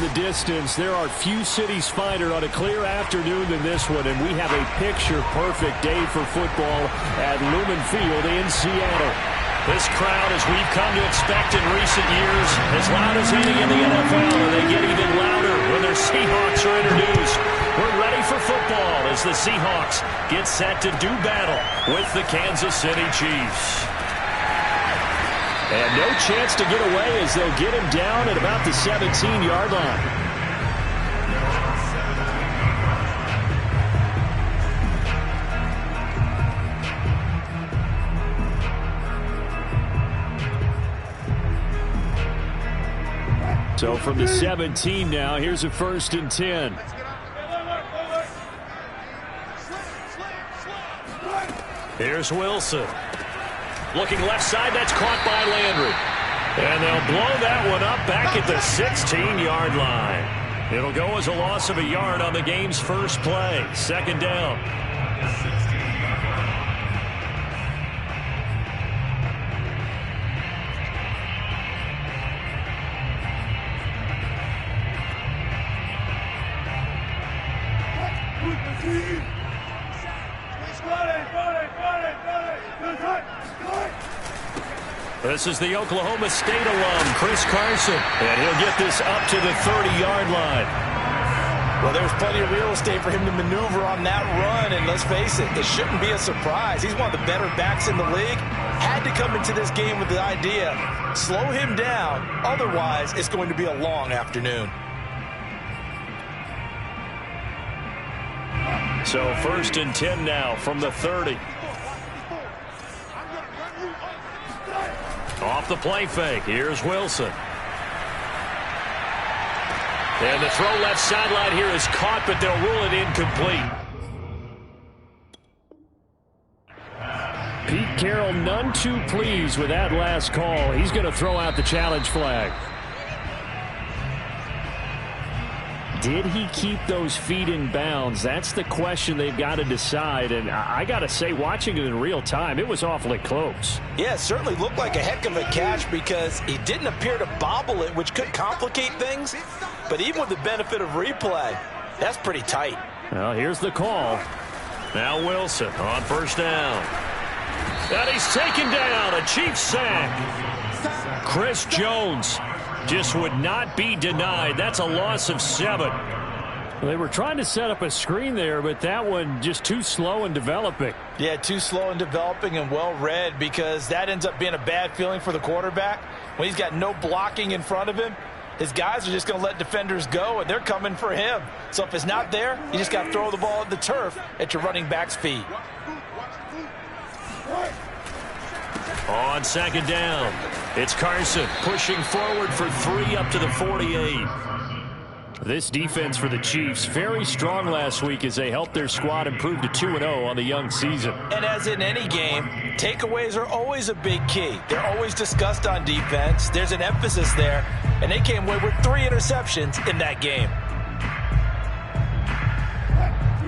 the distance, there are few cities finer on a clear afternoon than this one, and we have a picture-perfect day for football at Lumen Field in Seattle. This crowd, as we've come to expect in recent years, as loud as any in the NFL, and they get even louder when their Seahawks are introduced. We're ready for football as the Seahawks get set to do battle with the Kansas City Chiefs. And no chance to get away as they'll get him down at about the 17-yard line. So from the 17 now, here's a 1st and 10. Here's Wilson. Looking left side, that's caught by Landry. And they'll blow that one up back at the 16-yard line. It'll go as a loss of a yard on the game's first play. 2nd down. This is the Oklahoma State alum, Chris Carson, and he'll get this up to the 30-yard line. Well, there's plenty of real estate for him to maneuver on that run, and let's face it shouldn't be a surprise. He's one of the better backs in the league. Had to come into this game with the idea, slow him down, otherwise it's going to be a long afternoon. So 1st and 10 now from the 30. Off the play fake. Here's Wilson. And the throw left sideline here is caught, but they'll rule it incomplete. Pete Carroll none too pleased with that last call. He's going to throw out the challenge flag. Did he keep those feet in bounds? That's the question they've got to decide. And I got to say, watching it in real time, it was awfully close. Yeah, it certainly looked like a heck of a catch because he didn't appear to bobble it, which could complicate things. But even with the benefit of replay, that's pretty tight. Well, here's the call. Now Wilson on 1st down. And he's taken down. A Chiefs sack. Chris Jones just would not be denied. That's a loss of 7. They were trying to set up a screen there, but that one just too slow in developing. Yeah, too slow in developing and well read, because that ends up being a bad feeling for the quarterback. When he's got no blocking in front of him, his guys are just going to let defenders go, and they're coming for him. So if it's not there, you just got to throw the ball at the turf at your running back's feet. On 2nd down, it's Carson pushing forward for 3 up to the 48. This defense for the Chiefs, very strong last week as they helped their squad improve to 2-0 on the young season. And as in any game, takeaways are always a big key. They're always discussed on defense. There's an emphasis there, and they came away with 3 interceptions in that game.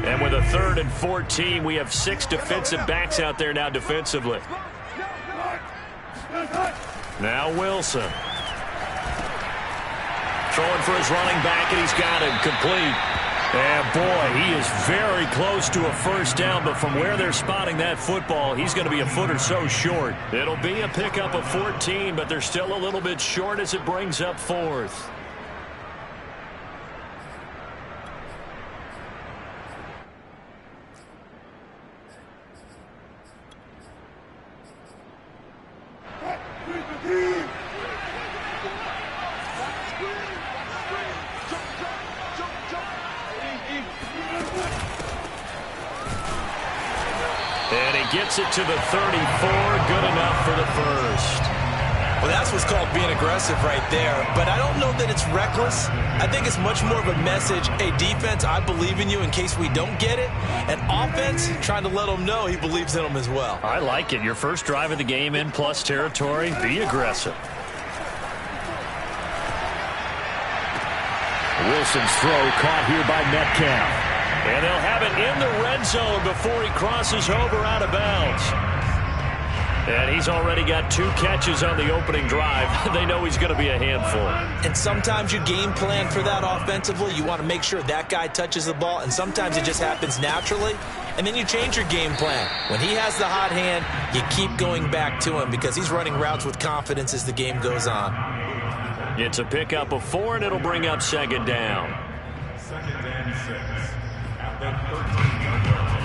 And with a 3rd and 14, we have 6 defensive backs out there now defensively. Now Wilson. Throwing for his running back, and he's got him complete. And boy, he is very close to a 1st down, but from where they're spotting that football, he's going to be a foot or so short. It'll be a pickup of 14, but they're still a little bit short as it brings up 4th. And he gets it to the 34. Good enough for the 1st. Well, that's what's called being aggressive right there. But I don't know that it's reckless. I think it's much more of a message. Hey, defense, I believe in you in case we don't get it. And offense, trying to let them know he believes in them as well. I like it. Your first drive of the game in plus territory. Be aggressive. Wilson's throw caught here by Metcalf. And they'll have it in the red zone before he crosses over out of bounds. And he's already got 2 catches on the opening drive. They know he's going to be a handful. And sometimes you game plan for that offensively. You want to make sure that guy touches the ball, and sometimes it just happens naturally, and then you change your game plan. When he has the hot hand, you keep going back to him because he's running routes with confidence as the game goes on. It's a pickup of 4, and it'll bring up second down. Second and 6 at the 13-yard line.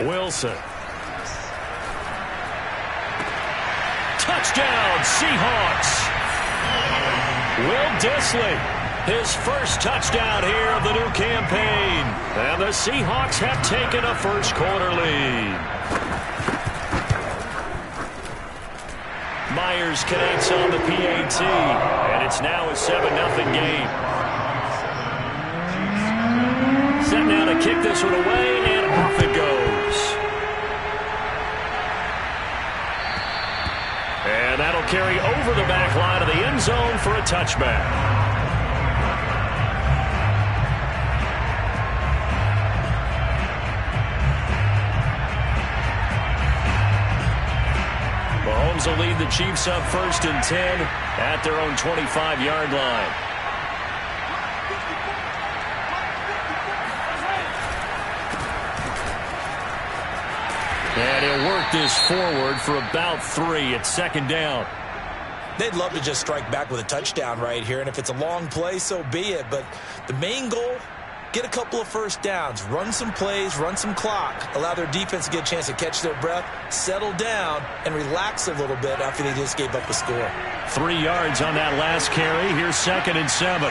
Wilson. Touchdown, Seahawks. Will Dissly, his first touchdown here of the new campaign. And the Seahawks have taken a first-quarter lead. Myers connects on the PAT, and it's now a 7-0 game. Set now to kick this one away, and off it goes. And that'll carry over the back line of the end zone for a touchback. Mahomes will lead the Chiefs up 1st and 10 at their own 25-yard line. And he'll work this forward for about 3 at second down. They'd love to just strike back with a touchdown right here, and if it's a long play, so be it. But the main goal, get a couple of first downs, run some plays, run some clock, allow their defense to get a chance to catch their breath, settle down, and relax a little bit after they just gave up a score. 3 yards on that last carry. Here's 2nd and 7.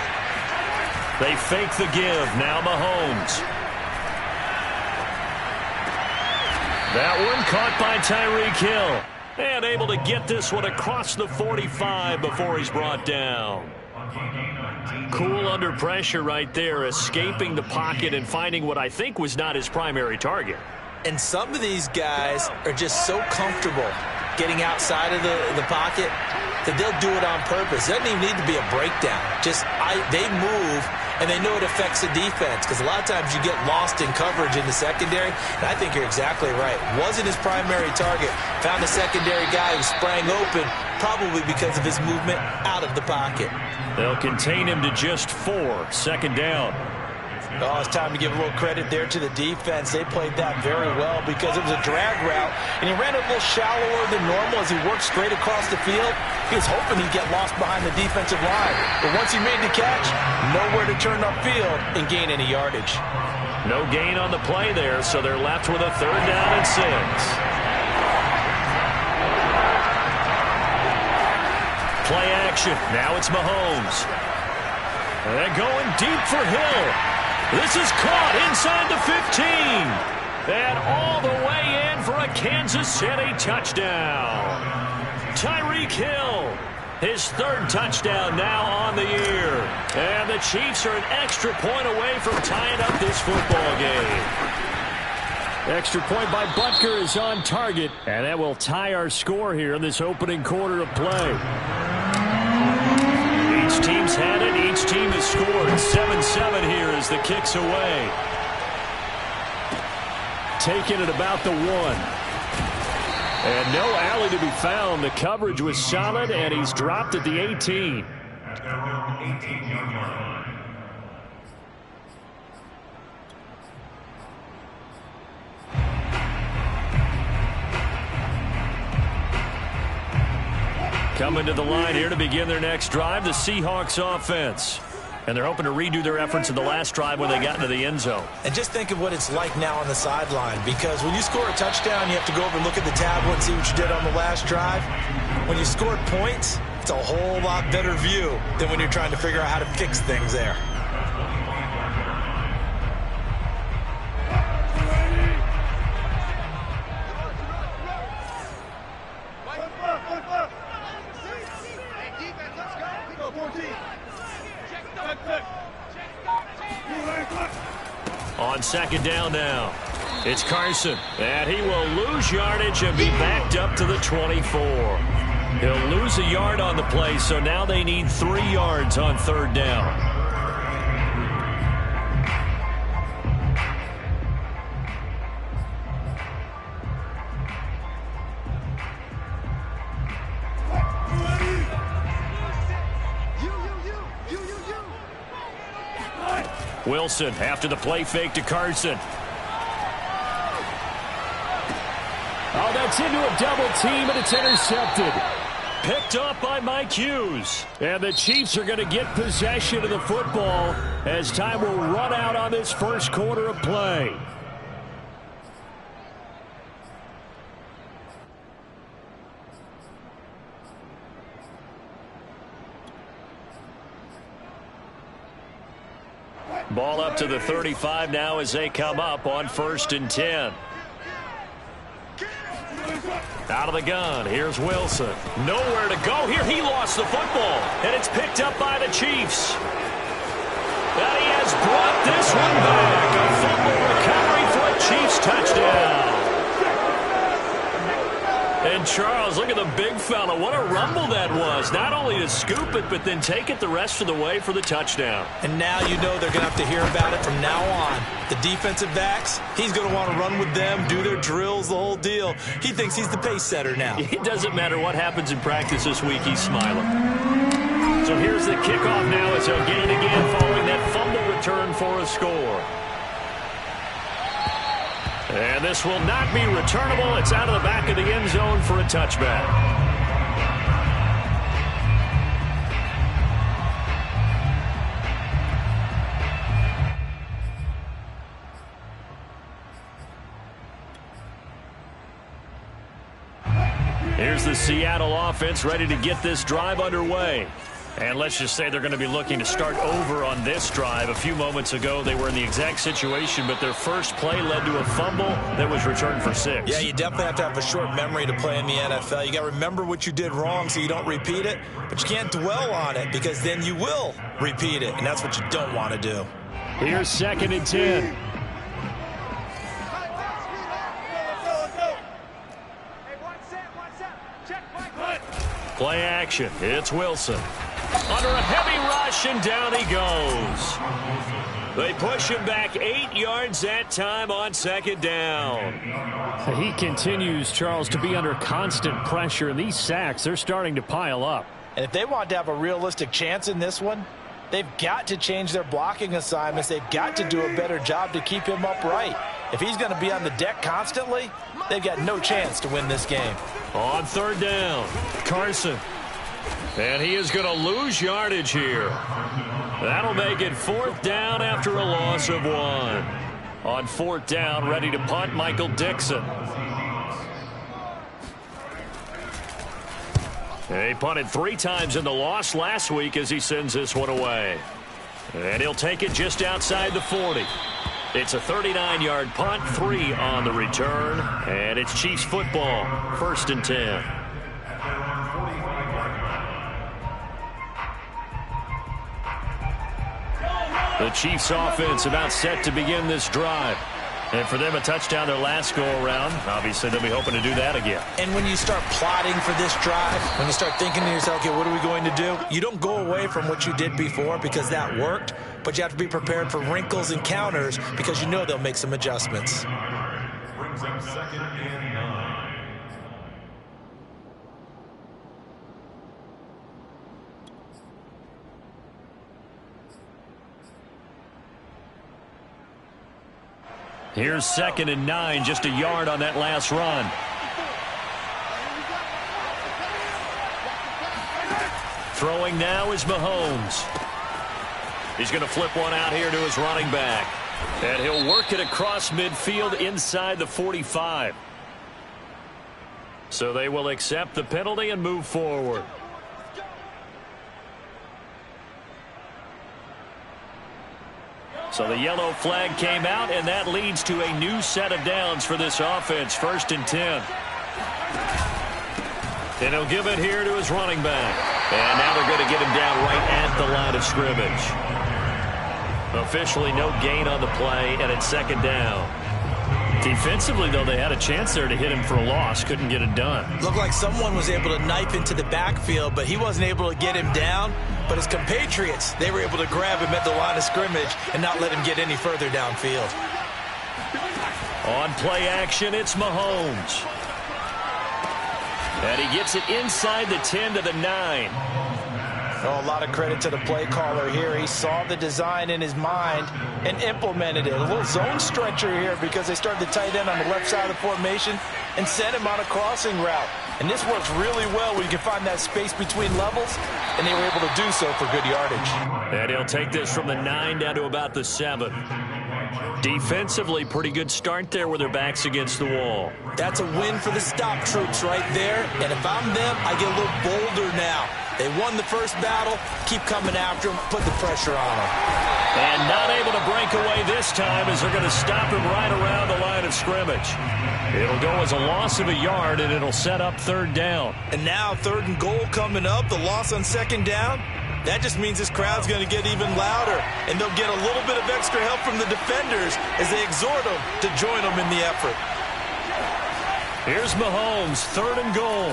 They fake the give. Now Mahomes. That one caught by Tyreek Hill. And able to get this one across the 45 before he's brought down. Cool under pressure right there, escaping the pocket and finding what I think was not his primary target. And some of these guys are just so comfortable getting outside of the pocket that they'll do it on purpose. It doesn't even need to be a breakdown. They move, and they know it affects the defense because a lot of times you get lost in coverage in the secondary, and I think you're exactly right. Wasn't his primary target. Found a secondary guy who sprang open, probably because of his movement out of the pocket. They'll contain him to just 4, 2nd down. Oh, it's time to give a little credit there to the defense. They played that very well because it was a drag route, and he ran a little shallower than normal as he worked straight across the field. He was hoping he'd get lost behind the defensive line. But once he made the catch, nowhere to turn upfield and gain any yardage. No gain on the play there, so they're left with a 3rd down and 6. Play action. Now it's Mahomes. And they're going deep for Hill. This is caught inside the 15. And all the way in for a Kansas City touchdown. Tyreek Hill, his 3rd touchdown now on the year. And the Chiefs are an extra point away from tying up this football game. Extra point by Butker is on target. And that will tie our score here in this opening quarter of play. Each team's had it. Each team has scored. 7-7 here as the kick's away. Taking it about the 1. And no alley to be found. The coverage was solid, and he's dropped at the 18. At their own 18-yard line. Coming to the line here to begin their next drive, the Seahawks offense. And they're hoping to redo their efforts in the last drive when they got into the end zone. And just think of what it's like now on the sideline, because when you score a touchdown, you have to go over and look at the tablet and see what you did on the last drive. When you scored points, it's a whole lot better view than when you're trying to figure out how to fix things there. On 2nd down now, it's Carson, and he will lose yardage and be backed up to the 24. He'll lose a yard on the play, so now they need 3 yards on 3rd down. Wilson after the play fake to Carson. Oh, that's into a double team, and it's intercepted. Picked up by Mike Hughes. And the Chiefs are going to get possession of the football as time will run out on this first quarter of play. Ball up to the 35 now as they come up on 1st and 10. Out of the gun, here's Wilson. Nowhere to go here. He lost the football, and it's picked up by the Chiefs. And he has brought this one back. A fumble recovery for a Chiefs touchdown. And Charles, look at the big fella. What a rumble that was. Not only to scoop it, but then take it the rest of the way for the touchdown. And now you know they're going to have to hear about it from now on. The defensive backs, he's going to want to run with them, do their drills, the whole deal. He thinks he's the pace setter now. It doesn't matter what happens in practice this week, he's smiling. So here's the kickoff now as they'll get it again following that fumble return for a score. And this will not be returnable. It's out of the back of the end zone for a touchback. Here's the Seattle offense ready to get this drive underway. And let's just say they're going to be looking to start over on this drive. A few moments ago, they were in the exact situation, but their first play led to a fumble that was returned for 6. Yeah, you definitely have to have a short memory to play in the NFL. You got to remember what you did wrong so you don't repeat it, but you can't dwell on it because then you will repeat it, and that's what you don't want to do. Here's 2nd and 10. Play action. It's Wilson. Under a heavy rush, and down he goes. They push him back 8 yards that time on 2nd down. He continues, Charles, to be under constant pressure, and these sacks, they're starting to pile up. And if they want to have a realistic chance in this one, they've got to change their blocking assignments. They've got to do a better job to keep him upright. If he's going to be on the deck constantly, they've got no chance to win this game. On 3rd down, Carson. And he is going to lose yardage here. That'll make it 4th down after a loss of 1. On 4th down, ready to punt, Michael Dixon. He punted 3 times in the loss last week as he sends this one away. And he'll take it just outside the 40. It's a 39-yard punt, 3 on the return, and it's Chiefs football, 1st and 10. The Chiefs offense about set to begin this drive. And for them, a touchdown their last go-around. Obviously, they'll be hoping to do that again. And when you start plotting for this drive, when you start thinking to yourself, okay, what are we going to do? You don't go away from what you did before because that worked, but you have to be prepared for wrinkles and counters because you know they'll make some adjustments. Brings up 2nd and 9. Here's 2nd and 9, just a yard on that last run. Throwing now is Mahomes. He's going to flip one out here to his running back. And he'll work it across midfield inside the 45. So they will accept the penalty and move forward. So the yellow flag came out, and that leads to a new set of downs for this offense. 1st and 10. And he'll give it here to his running back. And now they're going to get him down right at the line of scrimmage. Officially no gain on the play, and it's 2nd down. Defensively, though, they had a chance there to hit him for a loss. Couldn't get it done. Looked like someone was able to knife into the backfield, but he wasn't able to get him down. But his compatriots, they were able to grab him at the line of scrimmage and not let him get any further downfield. On play action, it's Mahomes. And he gets it inside the 10 to the 9. Oh, a lot of credit to the play caller here. He saw the design in his mind and implemented it. A little zone stretcher here because they started the tight end on the left side of the formation and sent him on a crossing route. And this works really well when you can find that space between levels, and they were able to do so for good yardage. And he'll take this from the 9 down to about the 7. Defensively, pretty good start there with their backs against the wall. That's a win for the stop troops right there. And if I'm them, I get a little bolder now. They won the first battle. Keep coming after him. Put the pressure on him. And not able to break away this time as they're going to stop him right around the line of scrimmage. It'll go as a loss of a yard, and it'll set up 3rd down. And now 3rd and goal coming up. The loss on 2nd down. That just means this crowd's going to get even louder. And they'll get a little bit of extra help from the defenders as they exhort them to join them in the effort. Here's Mahomes, 3rd and goal.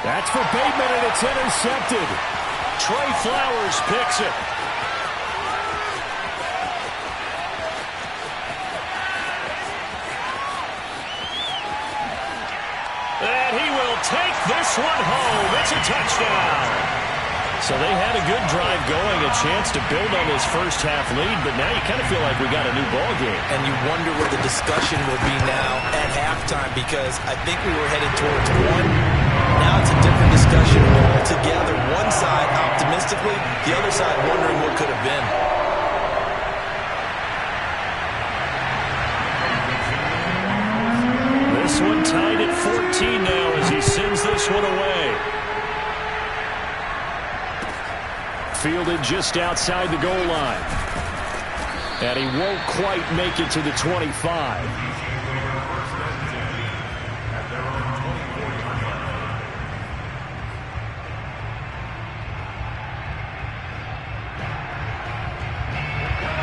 That's for Bateman, and it's intercepted. Trey Flowers picks it. And he will take this one home. It's a touchdown. So they had a good drive going, a chance to build on this first half lead, but now you kind of feel like we got a new ball game. And you wonder where the discussion will be now at halftime, because I think we were headed towards one. Now it's a different discussion altogether. One side optimistically, the other side wondering what could have been. This one tied at 14 now as he sends this one away. Fielded just outside the goal line. And he won't quite make it to the 25.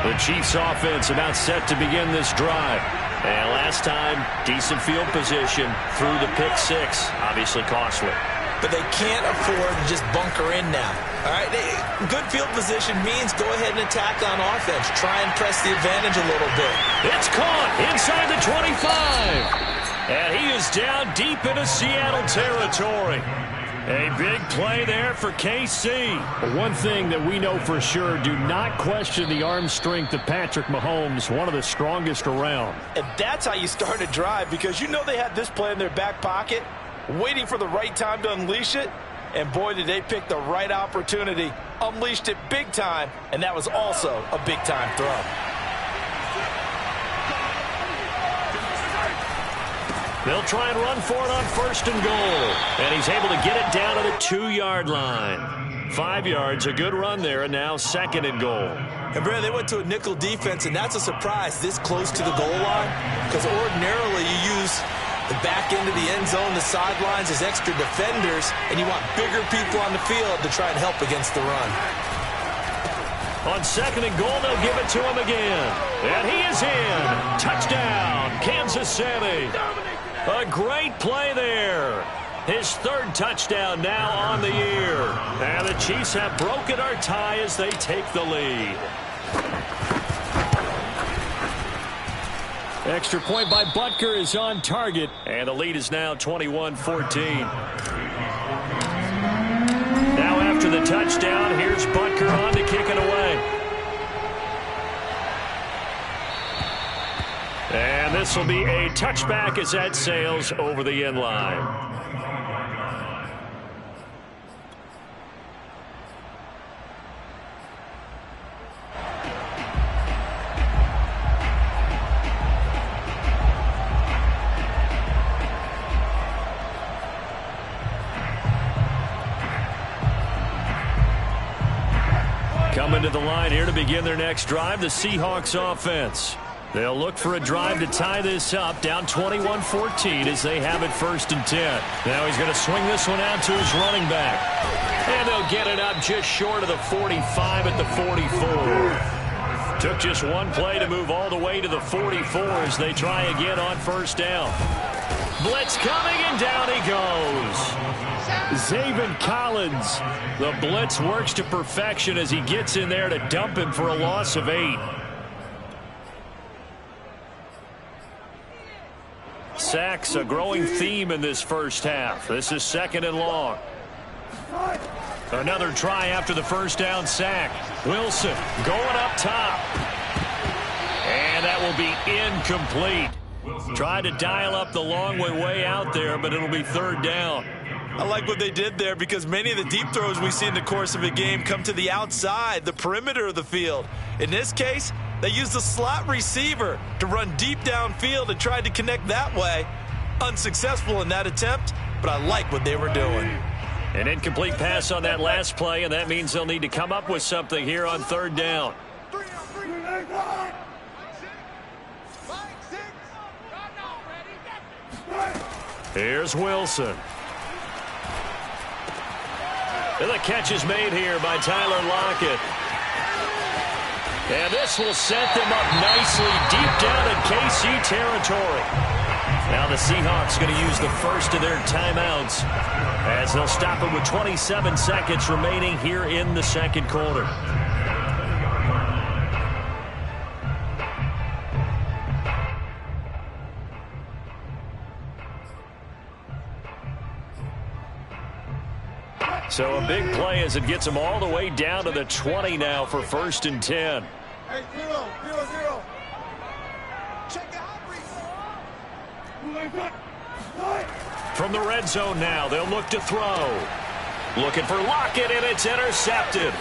The Chiefs offense about set to begin this drive. And last time, decent field position through the pick 6. Obviously costly. But they can't afford to just bunker in now. All right, good field position means go ahead and attack on offense. Try and press the advantage a little bit. It's caught inside the 25. And he is down deep into Seattle territory. A big play there for KC. But one thing that we know for sure, do not question the arm strength of Patrick Mahomes, one of the strongest around. And that's how you start a drive, because you know they had this play in their back pocket, waiting for the right time to unleash it. And boy, did they pick the right opportunity. Unleashed it big time, and that was also a big-time throw. They'll try and run for it on 1st and goal. And he's able to get it down to the 2-yard line. 5 yards, a good run there, and now 2nd and goal. And, Brad, they went to a nickel defense, and that's a surprise this close to the goal line, because ordinarily you use the back end of the end zone, the sidelines as extra defenders, and you want bigger people on the field to try and help against the run. On 2nd and goal, they'll give it to him again. And he is in. Touchdown, Kansas City. A great play there. His 3rd touchdown now on the year. And the Chiefs have broken our tie as they take the lead. Extra point by Butker is on target. And the lead is now 21-14. Now after the touchdown, here's Butker on to kick it away. And this will be a touchback as that sails over the end line. Coming to the line here to begin their next drive, the Seahawks offense. They'll look for a drive to tie this up, down 21-14 as they have it 1st and 10. Now he's going to swing this one out to his running back. And they'll get it up just short of the 45 at the 44. Took just one play to move all the way to the 44 as they try again on first down. Blitz coming, and down he goes. Zaven Collins. The blitz works to perfection as he gets in there to dump him for a loss of 8. Sacks, a growing theme in this first half. This is 2nd and long. Another try after the first down sack. Wilson going up top. And that will be incomplete. Tried to dial up the long way out there, but it'll be 3rd down. I like what they did there because many of the deep throws we see in the course of a game come to the outside, the perimeter of the field. In this case, they used the slot receiver to run deep downfield and tried to connect that way. Unsuccessful in that attempt, but I like what they were doing. An incomplete pass on that last play, and that means they'll need to come up with something here on 3rd down. Here's Wilson. And the catch is made here by Tyler Lockett. And this will set them up nicely deep down in KC territory. Now the Seahawks going to use the first of their timeouts as they'll stop it with 27 seconds remaining here in the 2nd quarter. So a big play as it gets them all the way down to the 20 now for 1st and 10. Hey, 0-0-0. Check out. From the red zone now, they'll look to throw. Looking for Lockett, and it's intercepted.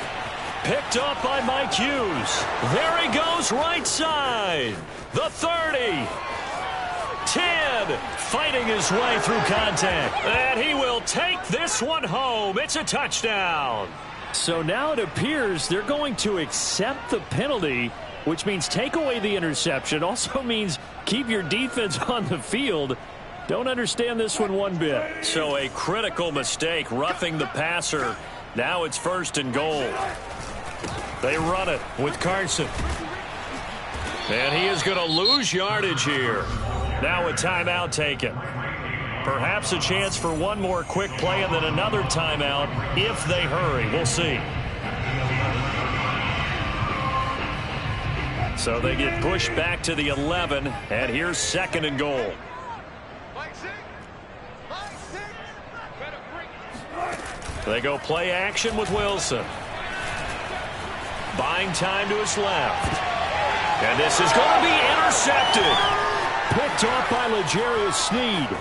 Picked up by Mike Hughes. There he goes, right side. The 30. 10. Fighting his way through contact. And he will take this one home. It's a touchdown. So now it appears they're going to accept the penalty, which means take away the interception. Also means keep your defense on the field. Don't understand this one bit. So a critical mistake, roughing the passer. Now it's 1st and goal. They run it with Carson. And he is going to lose yardage here. Now a timeout taken. Perhaps a chance for one more quick play and then another timeout if they hurry. We'll see. So they get pushed back to the 11, and here's 2nd and goal. They go play action with Wilson. Buying time to his left. And this is going to be intercepted. Picked off by L'Jarius Sneed.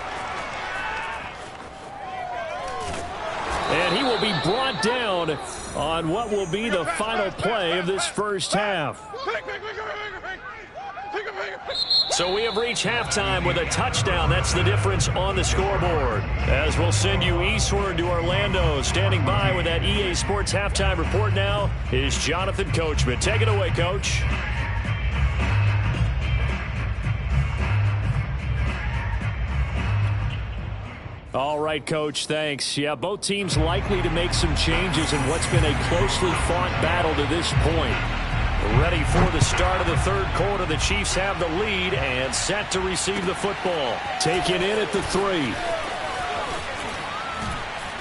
And he will be brought down on what will be the final play of this first half. So we have reached halftime with a touchdown. That's the difference on the scoreboard. As we'll send you eastward to Orlando. Standing by with that EA Sports halftime report now is Jonathan Coachman. Take it away, Coach. All right, Coach, thanks. Yeah, both teams likely to make some changes in what's been a closely fought battle to this point. Ready for the start of the 3rd quarter. The Chiefs have the lead and set to receive the football. Taken in at the 3.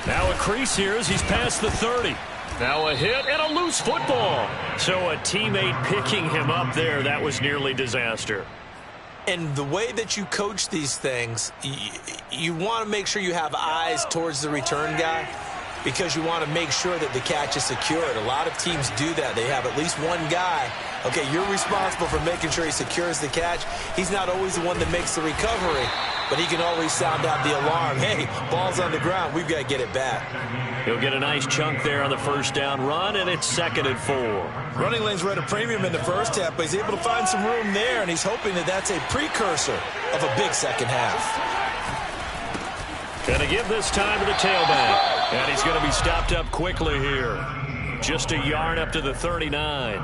Now a crease here as he's past the 30. Now a hit and a loose football. So a teammate picking him up there. That was nearly disaster. And the way that you coach these things, you want to make sure you have eyes towards the return guy because you want to make sure that the catch is secured. A lot of teams do that. They have at least one guy. Okay, you're responsible for making sure he secures the catch. He's not always the one that makes the recovery, but he can always sound out the alarm. Hey, ball's on the ground. We've got to get it back. He'll get a nice chunk there on the first down run, and it's 2nd and 4. Running lanes were at a premium in the first half, but he's able to find some room there, and he's hoping that that's a precursor of a big second half. Going to give this time to the tailback. And he's going to be stopped up quickly here. Just a yard up to the 39.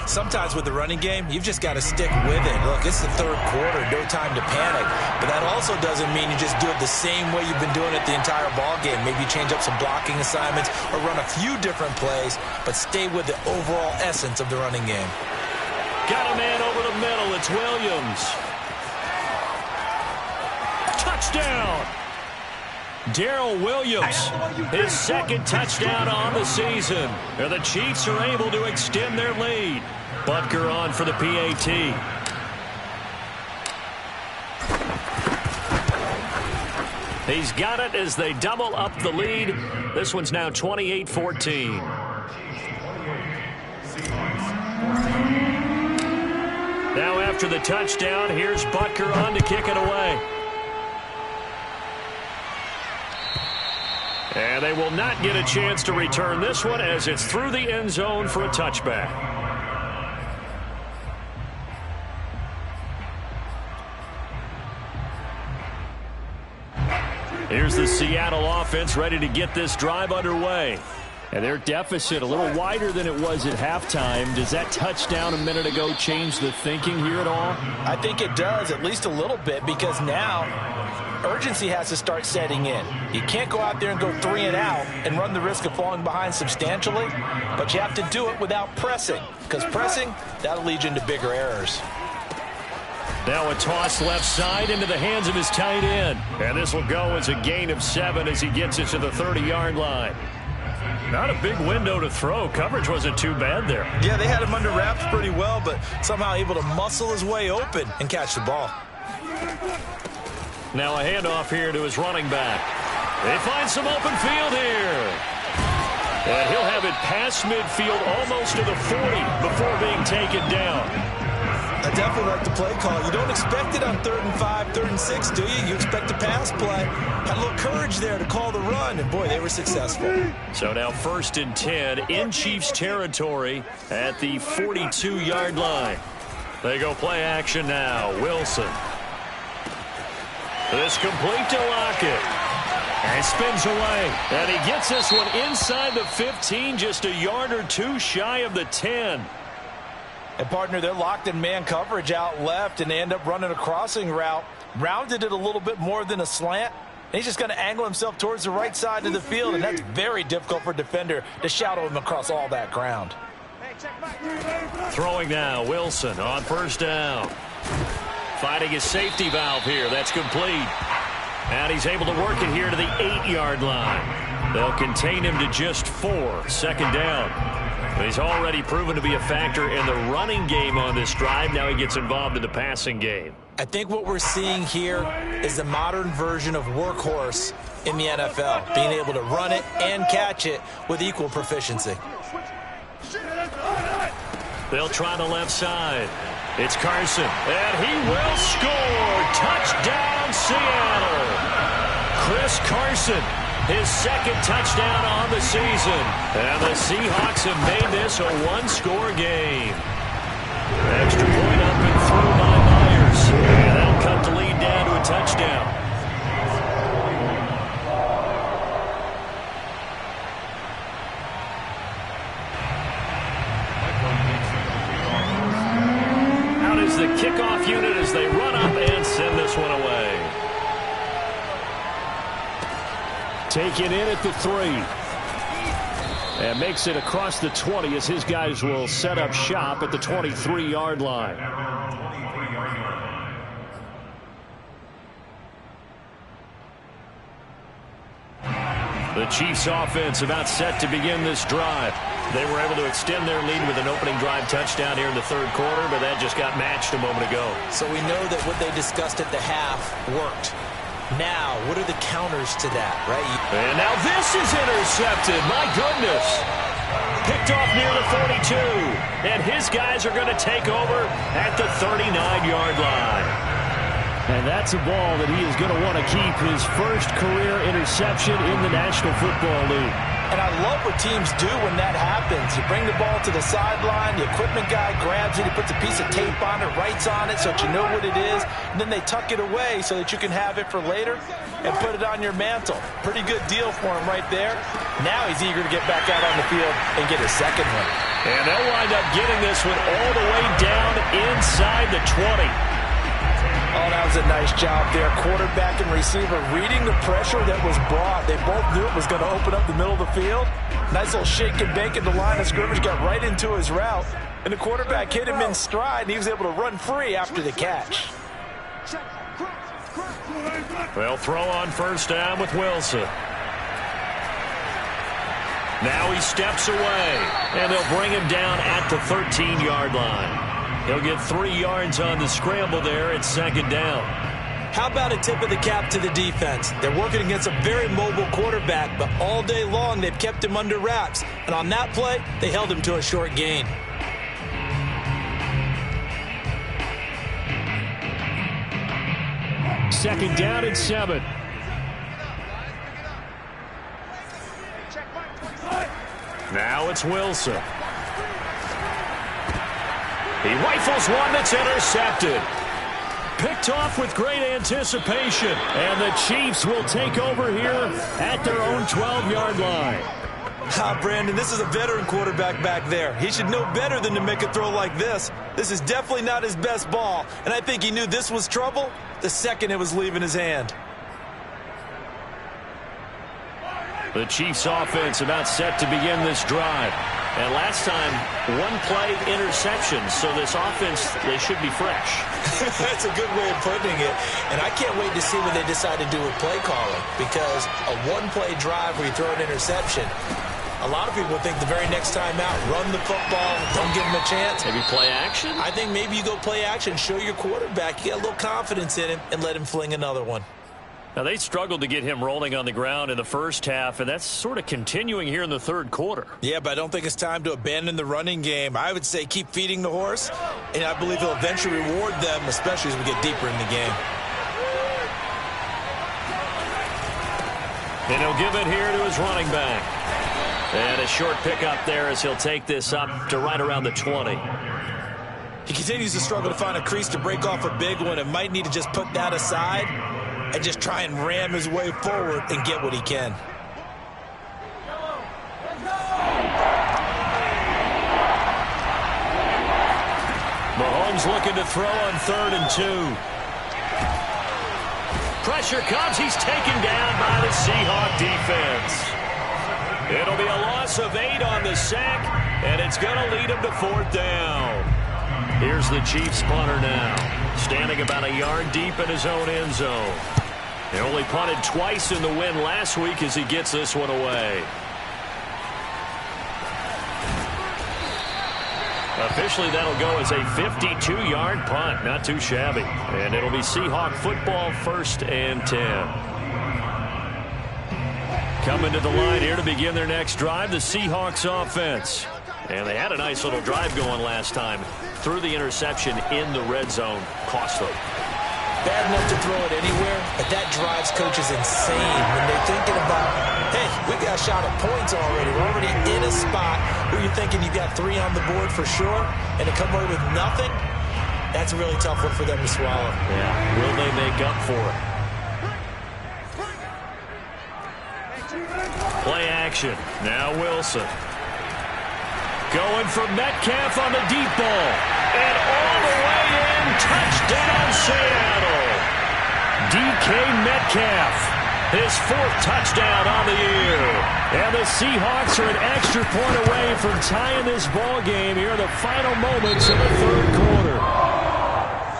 Sometimes with the running game, you've just got to stick with it. Look, it's the 3rd quarter, no time to panic. But that also doesn't mean you just do it the same way you've been doing it the entire ball game. Maybe you change up some blocking assignments or run a few different plays, but stay with the overall essence of the running game. Got a man over the middle. It's Williams. Touchdown. Darrell Williams, his second touchdown on the season. And the Chiefs are able to extend their lead. Butker on for the PAT. He's got it as they double up the lead. This one's now 28-14. Now after the touchdown, here's Butker on to kick it away. And they will not get a chance to return this one as it's through the end zone for a touchback. Here's the Seattle offense ready to get this drive underway. And their deficit a little wider than it was at halftime. Does that touchdown a minute ago change the thinking here at all? I think it does, at least a little bit, because now urgency has to start setting in. You can't go out there and go 3 and out and run the risk of falling behind substantially, but you have to do it without pressing, because pressing, that'll lead you into bigger errors. Now a toss left side into the hands of his tight end. And this will go as a gain of 7 as he gets it to the 30-yard line. Not a big window to throw. Coverage wasn't too bad there. Yeah, they had him under wraps pretty well, but somehow able to muscle his way open and catch the ball. Now a handoff here to his running back. They find some open field here. And he'll have it past midfield almost to the 40 before being taken down. I definitely like the play call. You don't expect it on 3rd and 5, 3rd and 6, do you? You expect a pass play. Had a little courage there to call the run, and boy, they were successful. So now 1st and 10 in Chiefs territory at the 42-yard line. They go play action now. Wilson. This complete to Lockett. And spins away. And he gets this one inside the 15, just a yard or 2 shy of the 10. And, partner, they're locked in man coverage out left, and they end up running a crossing route. Rounded it a little bit more than a slant. And he's just going to angle himself towards the right side of the field, and that's very difficult for a defender to shadow him across all that ground. Throwing now, Wilson on 1st down. Finding his safety valve here. That's complete. And he's able to work it here to the 8-yard line. They'll contain him to just 4. 2nd down. But he's already proven to be a factor in the running game on this drive. Now he gets involved in the passing game. I think what we're seeing here is the modern version of workhorse in the NFL, being able to run it and catch it with equal proficiency. They'll try the left side. It's Carson, and he will score. Touchdown, Seattle. Chris Carson, his 2nd touchdown on the season. And the Seahawks have made this a 1-score game. Extra point up and through by Myers. And that'll cut the lead down to a touchdown. Out is the kickoff unit as they run up and send this one away. Taken in at the 3. And makes it across the 20 as his guys will set up shop at the 23-yard line. The Chiefs offense about set to begin this drive. They were able to extend their lead with an opening drive touchdown here in the 3rd quarter, but that just got matched a moment ago. So we know that what they discussed at the half worked. Now, what are the counters to that, right? And now this is intercepted. My goodness. Picked off near the 42. And his guys are going to take over at the 39-yard line. And that's a ball that he is going to want to keep, his first career interception in the National Football League. And I love what teams do when that happens. You bring the ball to the sideline, the equipment guy grabs it, he puts a piece of tape on it, writes on it so that you know what it is, and then they tuck it away so that you can have it for later and put it on your mantle. Pretty good deal for him right there. Now he's eager to get back out on the field and get his 2nd one. And they'll wind up getting this one all the way down inside the 20. Oh, that was a nice job there. Quarterback and receiver reading the pressure that was brought. They both knew it was going to open up the middle of the field. Nice little shake and bake at the line of scrimmage. Got right into his route. and the quarterback hit him in stride, and he was able to run free after the catch. They'll throw on first down with Wilson. Now he steps away, and they'll bring him down at the 13-yard line. He'll get 3 yards on the scramble there at second down. How about a tip of the cap to the defense? They're working against a very mobile quarterback, but all day long they've kept him under wraps. And on that play, they held him to a short gain. Second down and 7. Now it's Wilson. He rifles one that's intercepted. Picked off with great anticipation. And the Chiefs will take over here at their own 12-yard line. Brandon, this is a veteran quarterback back there. He should know better than to make a throw like this. This is definitely not his best ball. And I think he knew this was trouble the second it was leaving his hand. The Chiefs offense about set to begin this drive. And last time, 1-play interception. So this offense, they should be fresh. That's a good way of putting it. And I can't wait to see what they decide to do with play calling. Because a 1-play drive where you throw an interception, a lot of people think the very next time out, run the football, don't give him a chance. Maybe play action? I think maybe you go play action, show your quarterback, you get a little confidence in him, and let him fling another one. Now, they struggled to get him rolling on the ground in the first half, and that's sort of continuing here in the third quarter. Yeah, but I don't think it's time to abandon the running game. I would say keep feeding the horse, and I believe he'll eventually reward them, especially as we get deeper in the game. And he'll give it here to his running back. And a short pickup there as he'll take this up to right around the 20. He continues to struggle to find a crease to break off a big one and might need to just put that aside and just try and ram his way forward and get what he can. Mahomes looking to throw on 3rd and 2. Pressure comes. He's taken down by the Seahawk defense. It'll be a loss of 8 on the sack, and it's going to lead him to 4th down. Here's the Chiefs punter now, standing about a yard deep in his own end zone. He only punted twice in the win last week as he gets this one away. Officially, that'll go as a 52-yard punt. Not too shabby. And it'll be Seahawk football, 1st and 10. Coming to the line here to begin their next drive, the Seahawks offense. And they had a nice little drive going last time. Threw the interception in the red zone. Cost them. Bad enough to throw it anywhere, but that drives coaches insane when they're thinking about, hey, we got a shot at points already. We're already in a spot where you're thinking you've got 3 on the board for sure, and to come away with nothing, that's a really tough one for them to swallow. Yeah, will they make up for it? Play action. Now Wilson. Going for Metcalf on the deep ball. And all the way in. Touchdown, Seattle. DK Metcalf. His 4th touchdown on the year. And the Seahawks are an extra point away from tying this ball game here in the final moments of the third quarter.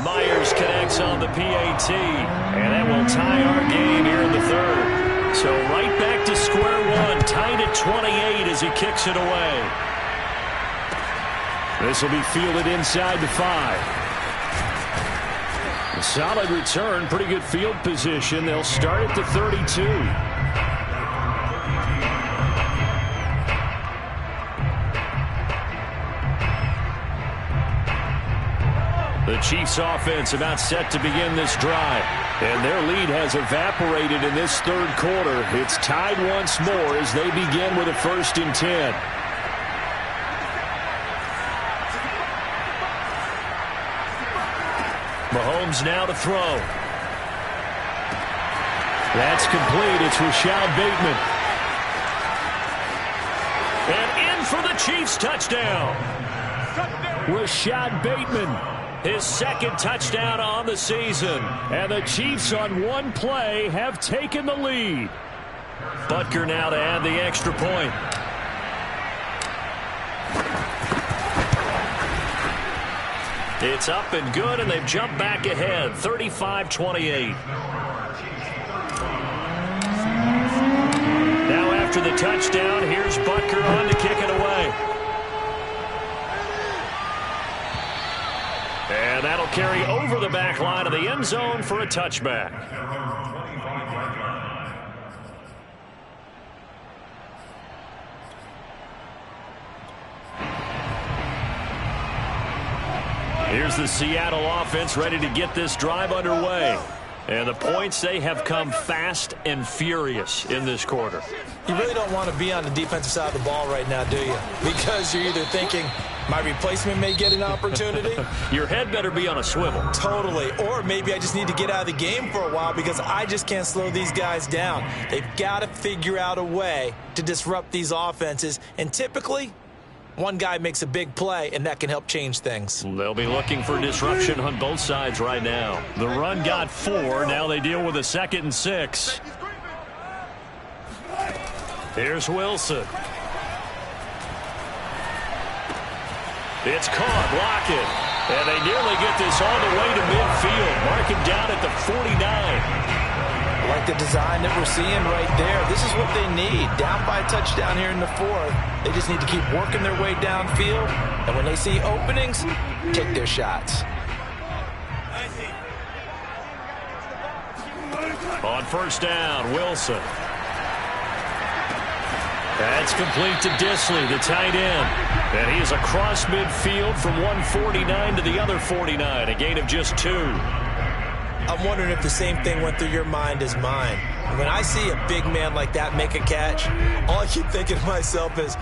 Myers connects on the PAT. And that will tie our game here in the third. So right back to square one. Tied at 28 as he kicks it away. This will be fielded inside the 5. A solid return, pretty good field position. They'll start at the 32. The Chiefs offense about set to begin this drive. And their lead has evaporated in this third quarter. It's tied once more as they begin with a 1st and 10. Mahomes now to throw. That's complete. It's Rashad Bateman. And in for the Chiefs touchdown. Rashad Bateman, his 2nd touchdown on the season. And the Chiefs on 1 play have taken the lead. Butker now to add the extra point. It's up and good, and they've jumped back ahead, 35-28. Now after the touchdown, here's Butker on to kick it away. And that'll carry over the back line of the end zone for a touchback. Here's the Seattle offense ready to get this drive underway. And the points, they have come fast and furious in this quarter. You really don't want to be on the defensive side of the ball right now, do you? Because you're either thinking, my replacement may get an opportunity. Your head better be on a swivel. Totally. Or maybe I just need to get out of the game for a while because I just can't slow these guys down. They've got to figure out a way to disrupt these offenses. And typically, one guy makes a big play, and that can help change things. They'll be looking for disruption on both sides right now. The run got 4. Now they deal with a 2nd and 6. Here's Wilson. It's caught. Lockett. And they nearly get this all the way to midfield. Mark him down at the 49. Like the design that we're seeing right there. This is what they need. Down by a touchdown here in the 4th. They just need to keep working their way downfield. And when they see openings, take their shots. On first down, Wilson. That's complete to Disley, the tight end. And he is across midfield from one 49 to the other 49. A gain of just 2. I'm wondering if the same thing went through your mind as mine. When I see a big man like that make a catch, all I keep thinking to myself is,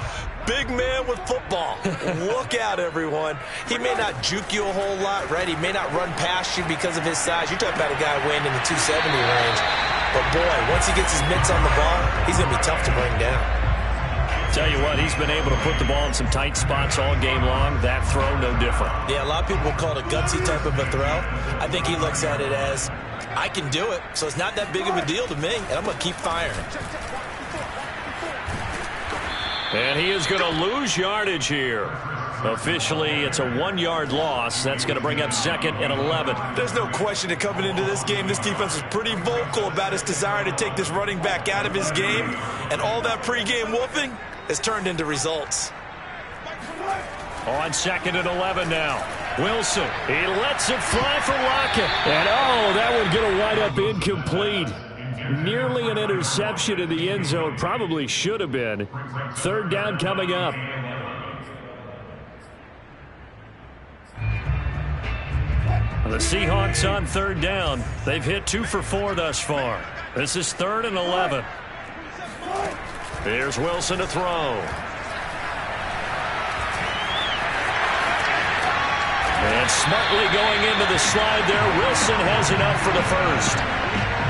big man with football. Look out, everyone. He may not juke you a whole lot, right? He may not run past you because of his size. You're talking about a guy weighing in the 270 range. But, boy, once he gets his mitts on the ball, he's going to be tough to bring down. Tell you what, he's been able to put the ball in some tight spots all game long. That throw, no different. Yeah, a lot of people will call it a gutsy type of a throw. I think he looks at it as, I can do it, so it's not that big of a deal to me, and I'm going to keep firing. And he is going to lose yardage here. Officially, it's a 1-yard loss. That's going to bring up 2nd and 11. There's no question that coming into this game, this defense was pretty vocal about its desire to take this running back out of his game, and all that pregame whooping has turned into results. On 2nd and 11 now. Wilson, he lets it fly for Lockett. And, oh, that one going to wind up incomplete. Nearly an interception in the end zone. Probably should have been. 3rd down coming up. The Seahawks on 3rd down. They've hit 2 for 4 thus far. This is 3rd and 11. Here's Wilson to throw. And smartly going into the slide there. Wilson has enough for the first.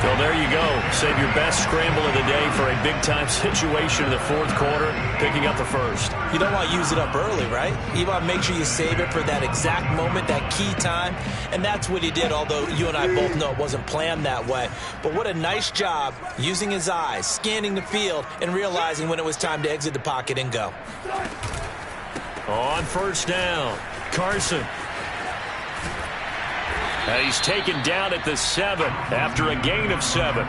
Well, there you go. Save your best scramble of the day for a big-time situation in the 4th quarter, picking up the first. You don't want to use it up early, right? You want to make sure you save it for that exact moment, that key time, and that's what he did, although you and I both know it wasn't planned that way. But what a nice job using his eyes, scanning the field, and realizing when it was time to exit the pocket and go. On first down, Carson. He's taken down at the 7 after a gain of 7.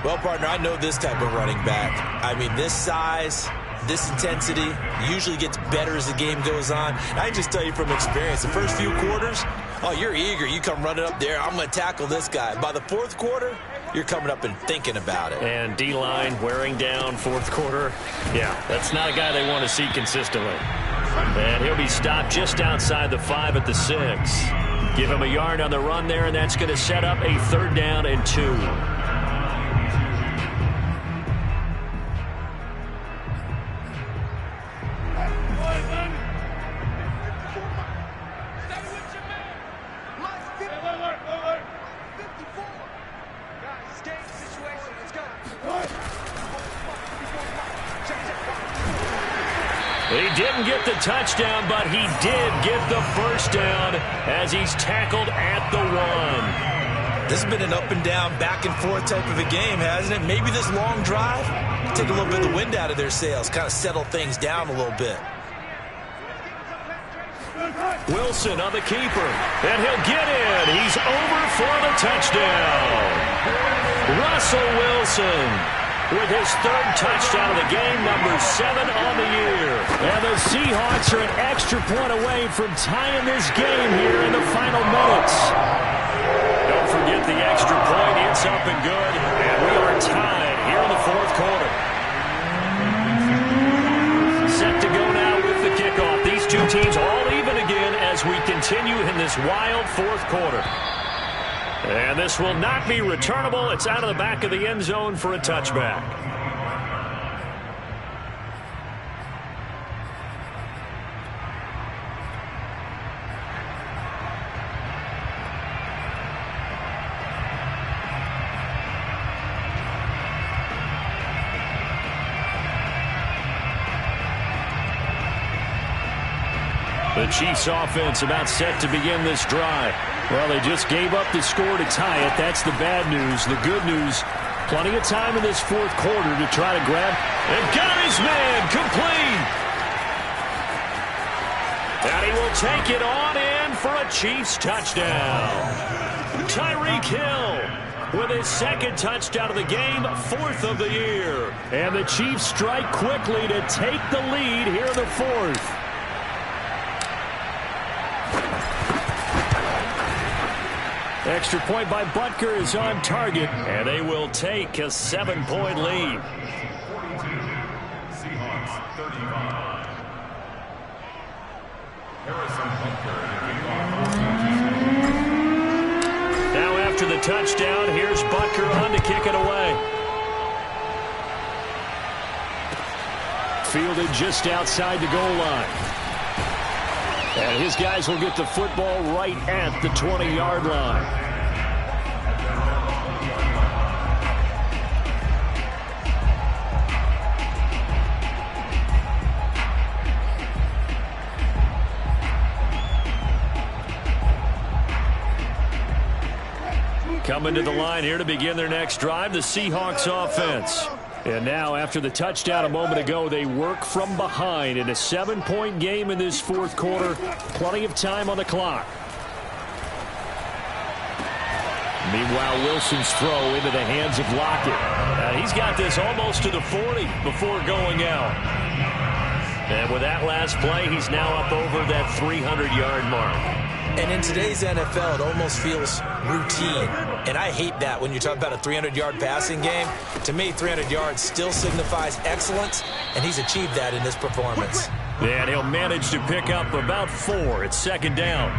Well, partner, I know this type of running back. I mean, this size, this intensity usually gets better as the game goes on. I can just tell you from experience, the first few quarters, oh, you're eager. You come running up there, I'm going to tackle this guy. By the 4th quarter, you're coming up and thinking about it. And D-line wearing down 4th quarter. Yeah, that's not a guy they want to see consistently. And he'll be stopped just outside the 5 at the 6. Give him a yard on the run there, and that's going to set up a 3rd down and 2. He didn't get the touchdown, but he did get the first down as he's tackled at the 1. This has been an up and down, back and forth type of a game, hasn't it? Maybe this long drive, take a little bit of the wind out of their sails, kind of settle things down a little bit. Wilson on the keeper, and he'll get in. He's over for the touchdown. Russell Wilson with his third touchdown of the game, number 7 on the year. And the Seahawks are an extra point away from tying this game here in the final minutes. Don't forget the extra point. It's up and good, and we are tied here in the fourth quarter. Set to go now with the kickoff. These two teams all even again as we continue in this wild fourth quarter. And this will not be returnable. It's out of the back of the end zone for a touchback. The Chiefs offense about set to begin this drive. Well, they just gave up the score to tie it. That's the bad news. The good news, plenty of time in this fourth quarter to try to grab. And got his man complete. And he will take it on in for a Chiefs touchdown. Tyreek Hill with his second touchdown of the game, 4th of the year. And the Chiefs strike quickly to take the lead here in the fourth. Extra point by Butker is on target, and they will take a 7-point lead. 42, Seahawks 35. Harrison Butker in the kickoff. Now after the touchdown, here's Butker on to kick it away. Fielded just outside the goal line. And his guys will get the football right at the 20-yard line. Coming to the line here to begin their next drive, the Seahawks offense. And now, after the touchdown a moment ago, they work from behind in a 7-point game in this fourth quarter. Plenty of time on the clock. Meanwhile, Wilson's throw into the hands of Lockett. And he's got this almost to the 40 before going out. And with that last play, he's now up over that 300-yard mark. And in today's NFL, it almost feels routine. And I hate that when you talk about a 300-yard passing game. To me, 300 yards still signifies excellence, and he's achieved that in this performance. And he'll manage to pick up about 4. It's second down.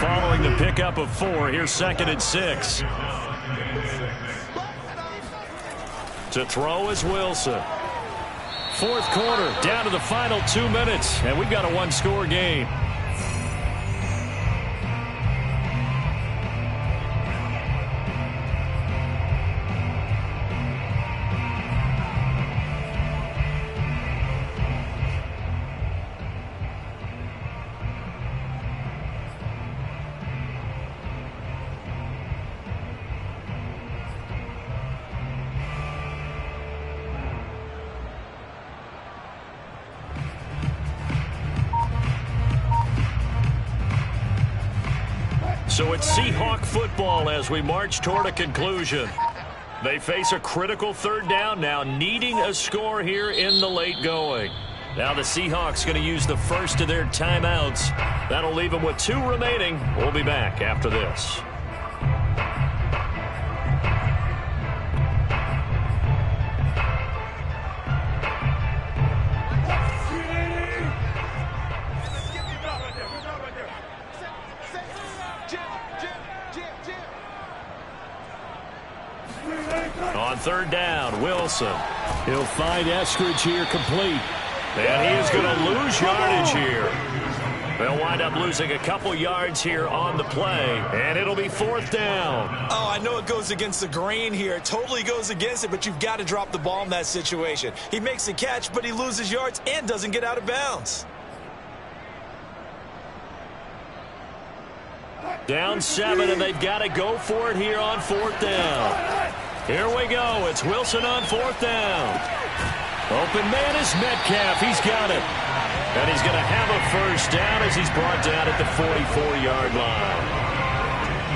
Following the pickup of 4, here's 2nd and 6. To throw is Wilson. Fourth quarter, down to the final 2 minutes, and we've got a one-score game. So it's Seahawk football as we march toward a conclusion. They face a critical third down now, needing a score here in the late going. Now the Seahawks going to use the first of their timeouts. That'll leave them with 2 remaining. We'll be back after this. On third down, Wilson. He'll find Eskridge here complete. And he is going to lose yardage here. They'll wind up losing a couple yards here on the play, and it'll be 4th down. Oh, I know it goes against the grain here. It totally goes against it, but you've got to drop the ball in that situation. He makes the catch, but he loses yards and doesn't get out of bounds. Down 7, and they've got to go for it here on 4th down. Here we go. It's Wilson on 4th down. Open man is Metcalf. He's got it. And he's going to have a first down as he's brought down at the 44-yard line.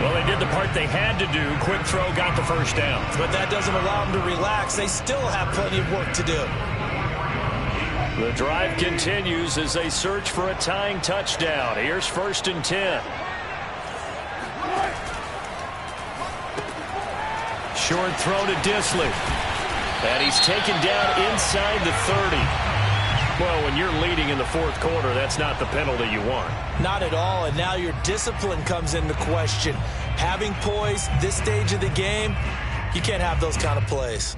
Well, they did the part they had to do. Quick throw got the first down. But that doesn't allow them to relax. They still have plenty of work to do. The drive continues as they search for a tying touchdown. Here's 1st and 10. Short throw to Disley. And he's taken down inside the 30. Well, when you're leading in the 4th quarter, that's not the penalty you want. Not at all, and now your discipline comes into question. Having poise this stage of the game, you can't have those kind of plays.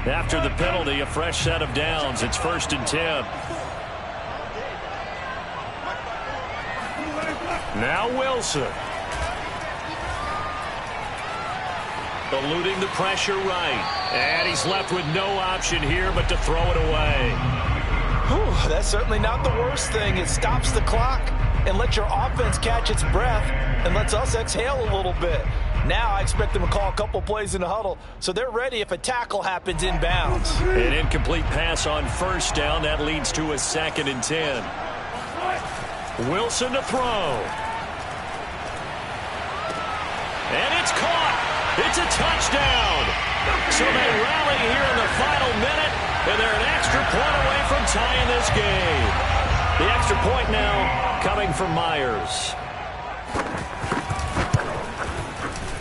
After the penalty, a fresh set of downs. It's 1st and 10. Now Wilson. Eluding the pressure right. And he's left with no option here but to throw it away. Whew, that's certainly not the worst thing. It stops the clock and lets your offense catch its breath and lets us exhale a little bit. Now I expect them to call a couple plays in the huddle so they're ready if a tackle happens inbounds. An incomplete pass on 1st down. That leads to a 2nd and 10. Wilson to throw. And it's caught. It's a touchdown. So they rally here in the final minute, and they're an extra point away from tying this game. The extra point now coming from Myers.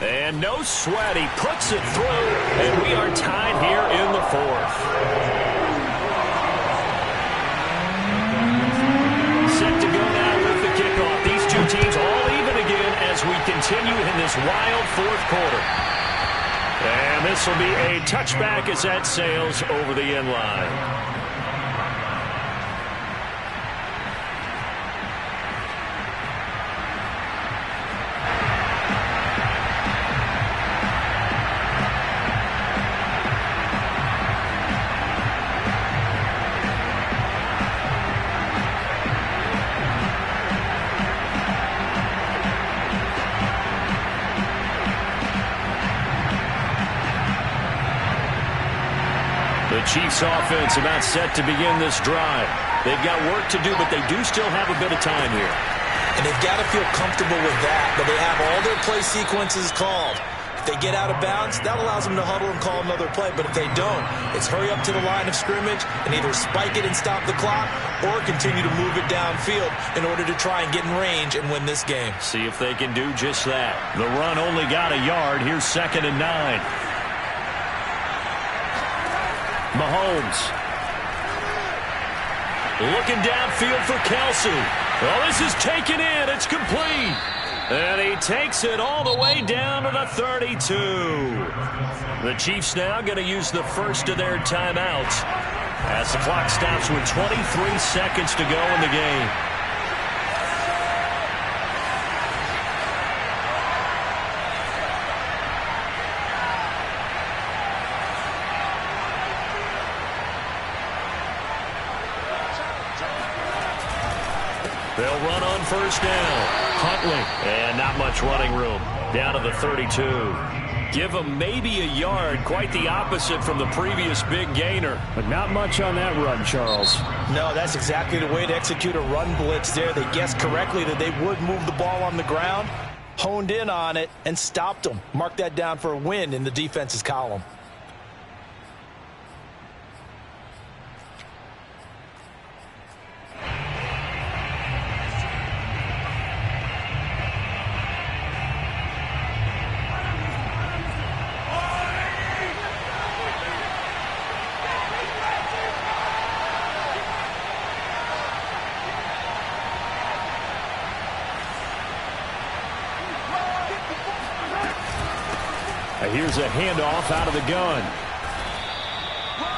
And no sweat. He puts it through, and we are tied here in the 4th. Set to go now with the kickoff. These two teams all even again as we continue in this wild 4th quarter. And this will be a touchback as that sails over the end line. The Chiefs offense about set to begin this drive. They've got work to do, but they do still have a bit of time here. And they've got to feel comfortable with that, but they have all their play sequences called. If they get out of bounds, that allows them to huddle and call another play. But if they don't, it's hurry up to the line of scrimmage and either spike it and stop the clock or continue to move it downfield in order to try and get in range and win this game. See if they can do just that. The run only got a yard. Here's 2nd and 9. Mahomes. Looking downfield for Kelsey. Well, this is taken in. It's complete. And he takes it all the way down to the 32. The Chiefs now going to use the first of their timeouts as the clock stops with 23 seconds to go in the game. They'll run on 1st down. Huntley. And not much running room. Down to the 32. Give them maybe a yard. Quite the opposite from the previous big gainer. But not much on that run, Charles. No, that's exactly the way to execute a run blitz there. They guessed correctly that they would move the ball on the ground, honed in on it, and stopped them. Mark that down for a win in the defense's column. Here's a handoff out of the gun.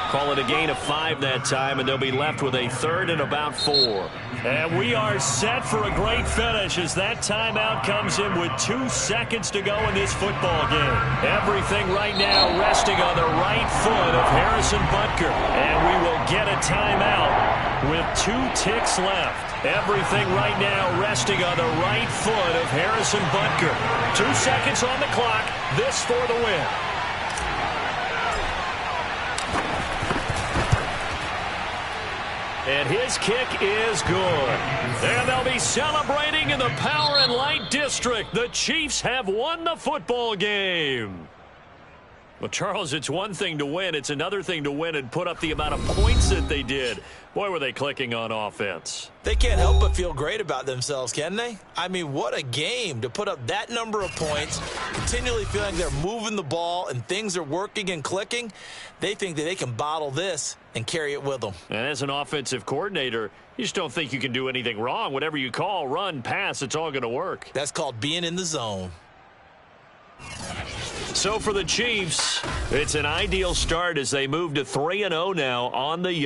Call it a gain of 5 that time, and they'll be left with a 3rd and about 4. And we are set for a great finish as that timeout comes in with 2 seconds to go in this football game. Everything right now resting on the right foot of Harry Harrison Butker. And we will get a timeout with 2 ticks left. Everything right now resting on the right foot of Harrison Butker. 2 seconds on the clock. This for the win. And his kick is good. And they'll be celebrating in the Power and Light District. The Chiefs have won the football game. Well, Charles, it's one thing to win. It's another thing to win and put up the amount of points that they did. Boy, were they clicking on offense. They can't help but feel great about themselves, can they? I mean, what a game to put up that number of points, continually feeling they're moving the ball and things are working and clicking. They think that they can bottle this and carry it with them. And as an offensive coordinator, you just don't think you can do anything wrong. Whatever you call, run, pass, it's all going to work. That's called being in the zone. So for the Chiefs, it's an ideal start as they move to 3-0 now on the young.